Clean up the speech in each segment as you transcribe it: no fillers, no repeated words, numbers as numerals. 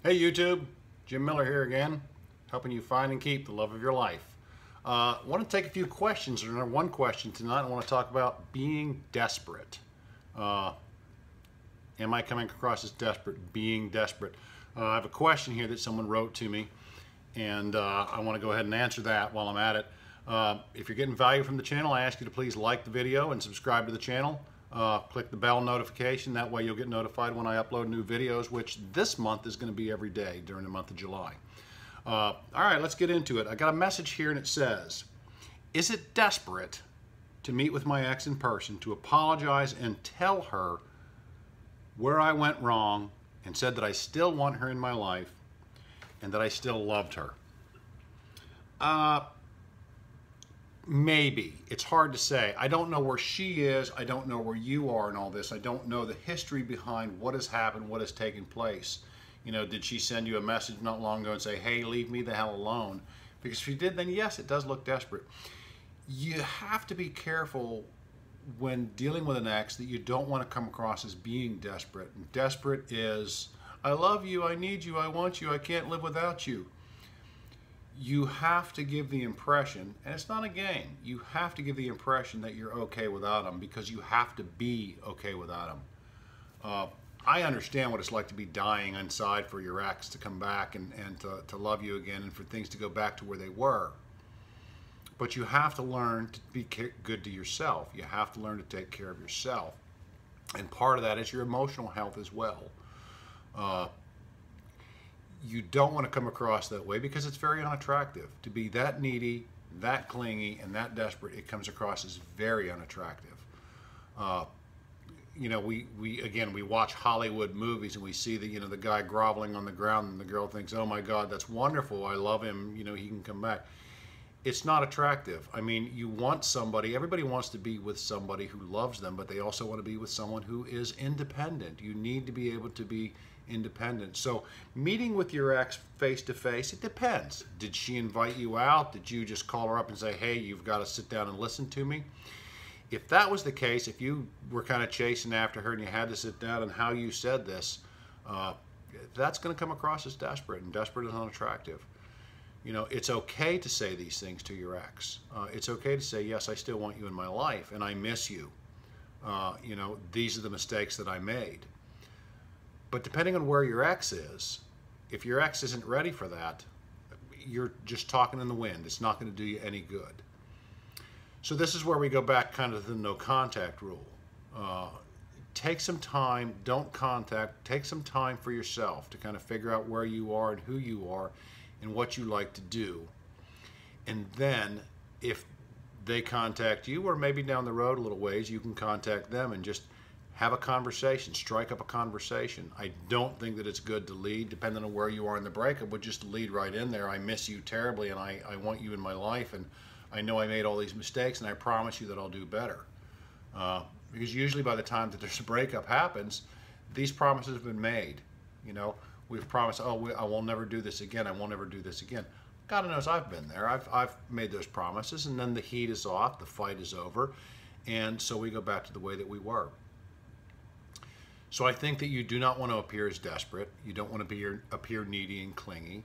Hey YouTube, Jim Miller here again, helping you find and keep the love of your life. I want to take a few questions, or one question tonight. I want to talk about being desperate. Am I coming across as desperate? Being desperate. I have a question here that someone wrote to me, and I want to go ahead and answer that while I'm at it. If you're getting value from the channel, I ask you to please like the video and subscribe to the channel. Click the bell notification, that way you'll get notified when I upload new videos, which this month is going to be every day during the month of July. All right, let's get into it. I got a message here and it says, is it desperate to meet with my ex in person to apologize and tell her where I went wrong and said that I still want her in my life and that I still loved her? Maybe. It's hard to say. I don't know where she is. I don't know where you are in all this. I don't know the history behind what has happened, what has taken place. You know, did she send you a message not long ago and say, hey, leave me the hell alone? Because if she did, then yes, it does look desperate. You have to be careful when dealing with an ex that you don't want to come across as being desperate. And desperate is, I love you, I need you, I want you, I can't live without you. You have to give the impression, and it's not a game, you have to give the impression that you're okay without them, because you have to be okay without them. I understand what it's like to be dying inside for your ex to come back and to love you again and for things to go back to where they were. But you have to learn to be good to yourself. You have to learn to take care of yourself. And part of that is your emotional health as well. You don't want to come across that way because it's very unattractive. To be that needy, that clingy, and that desperate, it comes across as very unattractive. You know, we watch Hollywood movies and we see the, the guy groveling on the ground and the girl thinks, oh my God, that's wonderful, I love him, he can come back. It's not attractive. I mean, you want somebody, everybody wants to be with somebody who loves them, but they also want to be with someone who is independent. You need to be able to be independent. So meeting with your ex face to face, it depends. Did she invite you out? Did you just call her up and say, hey, you've got to sit down and listen to me? If that was the case, if you were kind of chasing after her and you had to sit down and how you said this, that's going to come across as desperate, and desperate is unattractive. It's okay to say these things to your ex. It's okay to say, yes, I still want you in my life and I miss you. These are the mistakes that I made. But depending on where your ex is, if your ex isn't ready for that, you're just talking in the wind. It's not going to do you any good. So this is where we go back kind of to the no contact rule. Take some time, don't contact, take some time for yourself to kind of figure out where you are and who you are and what you like to do. And then if they contact you, or maybe down the road a little ways, you can contact them and just have a conversation, strike up a conversation. I don't think that it's good to lead, depending on where you are in the breakup, but just lead right in there. I miss you terribly and I want you in my life, and I know I made all these mistakes and I promise you that I'll do better. Because usually by the time that there's a breakup happens, these promises have been made. We've promised, oh, I will never do this again, I won't ever do this again. God knows I've been there. I've made those promises, and then the heat is off, the fight is over, and so we go back to the way that we were. So I think that you do not want to appear as desperate. You don't want to appear needy and clingy.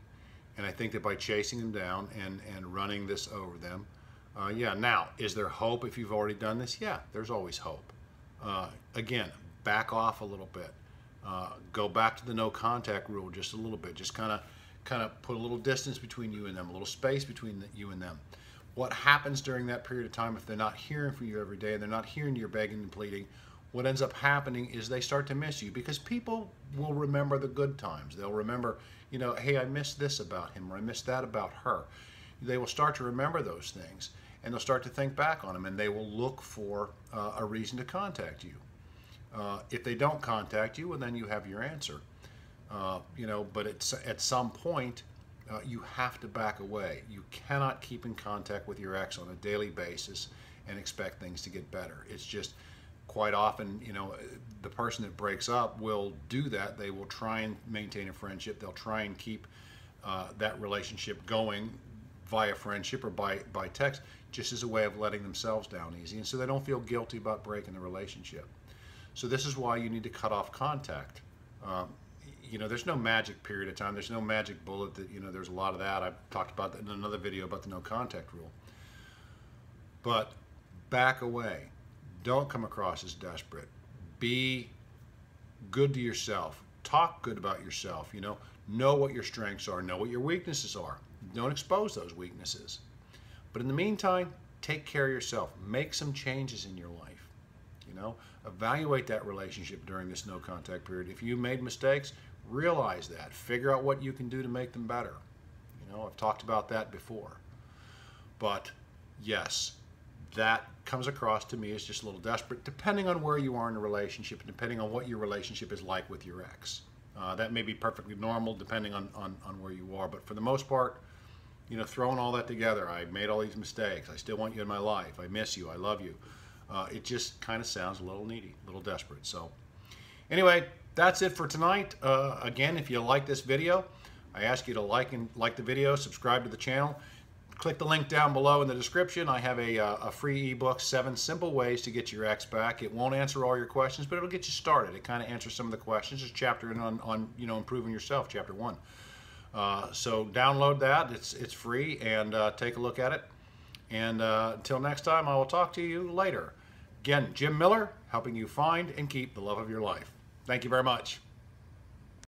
And I think that by chasing them down and running this over them, yeah. Now, is there hope if you've already done this? Yeah, there's always hope. Again, back off a little bit. Go back to the no contact rule just a little bit. Just kind of put a little distance between you and them, a little space between you and them. What happens during that period of time if they're not hearing from you every day and they're not hearing your begging and pleading? What ends up happening is they start to miss you, because people will remember the good times. They'll remember, hey, I missed this about him, or I missed that about her. They will start to remember those things, and they'll start to think back on them, and they will look for a reason to contact you. If they don't contact you, well, then you have your answer. But at some point, you have to back away. You cannot keep in contact with your ex on a daily basis and expect things to get better. It's just, quite often, the person that breaks up will do that. They will try and maintain a friendship. They'll try and keep that relationship going via friendship or by text, just as a way of letting themselves down easy, and so they don't feel guilty about breaking the relationship. So this is why you need to cut off contact. You know, there's no magic period of time. There's no magic bullet that, you know, there's a lot of that. I've talked about that in another video about the no contact rule. But back away. Don't come across as desperate. Be good to yourself. Talk good about yourself. You know what your strengths are. Know what your weaknesses are. Don't expose those weaknesses. But in the meantime, take care of yourself. Make some changes in your life. You know, evaluate that relationship during this no contact period. If you made mistakes, realize that. Figure out what you can do to make them better. You know, I've talked about that before. But yes, that comes across to me as just a little desperate, depending on where you are in a relationship and depending on what your relationship is like with your ex. That may be perfectly normal depending on where you are, but for the most part, you know, throwing all that together, I made all these mistakes, I still want you in my life, I miss you, I love you, it just kind of sounds a little needy, a little desperate. So anyway, that's it for tonight. Again, if you like this video, I ask you to like the video, subscribe to the channel. Click the link down below in the description. I have a free ebook, 7 Simple Ways to Get Your Ex Back. It won't answer all your questions, but it'll get you started. It kind of answers some of the questions. There's a chapter on you know, improving yourself, chapter 1. So download that. It's free, and take a look at it. And until next time, I will talk to you later. Again, Jim Miller, helping you find and keep the love of your life. Thank you very much.